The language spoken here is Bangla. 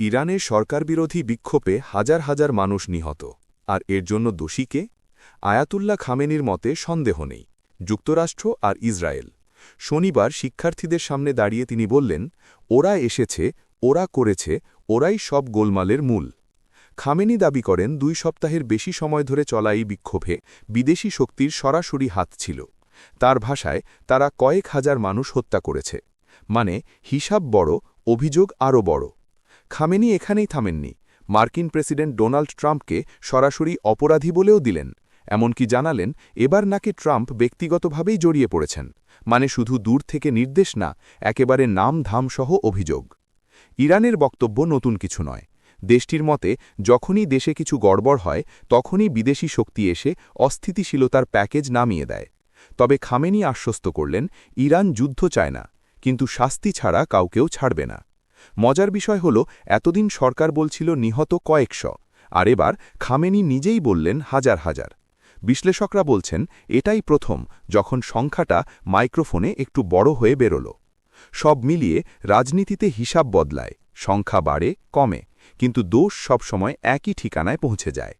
ইরানের সরকারবিরোধী বিক্ষোভে হাজার হাজার মানুষ নিহত আর এর জন্য দোষী কে? আয়াতুল্লাহ খামেনির মতে সন্দেহ নেই, যুক্তরাষ্ট্র আর ইসরায়েল। শনিবার শিক্ষার্থীদের সামনে দাঁড়িয়ে তিনি বললেন, ওরা এসেছে, ওরা করেছে, ওরাই সব গোলমালের মূল। খামেনি দাবি করেন 2 সপ্তাহের বেশি সময় ধরে চলা এই বিক্ষোভে বিদেশি শক্তির সরাসরি হাত ছিল। তার ভাষায়, তারা কয়েক হাজার মানুষ হত্যা করেছে। মানে, হিসাব বড়, অভিযোগ আরও বড়। খামেনি এখানেই থামেননি, মার্কিন প্রেসিডেন্ট ডোনাল্ড ট্রাম্পকে সরাসরি অপরাধী বলেও দিলেন। এমনকি জানালেন, এবার নাকি ট্রাম্প ব্যক্তিগতভাবেই জড়িয়ে পড়েছেন। মানে শুধু দূর থেকে নির্দেশ না, একেবারে নাম ধামসহ অভিযোগ। ইরানের বক্তব্য নতুন কিছু নয়। দেশটির মতে, যখনই দেশে কিছু গড়বড় হয় তখনই বিদেশি শক্তি এসে অস্থিতিশীলতার প্যাকেজ নামিয়ে দেয়। তবে খামেনি আশ্বস্ত করলেন, ইরান যুদ্ধ চায় না, কিন্তু শাস্তি ছাড়া কাউকেও ছাড়বে না। মজার বিষয় হল, এতদিন সরকার বলছিল নিহত কয়েকশ, আর এবার খামেনি নিজেই বললেন হাজার হাজার। বিশ্লেষকরা বলছেন, এটাই প্রথম যখন সংখ্যাটা মাইক্রোফোনে একটু বড় হয়ে বেরোল। সব মিলিয়ে রাজনীতিতে হিসাব বদলায়, সংখ্যা বাড়ে কমে, কিন্তু দোষ সবসময় একই ঠিকানায় পৌঁছে যায়।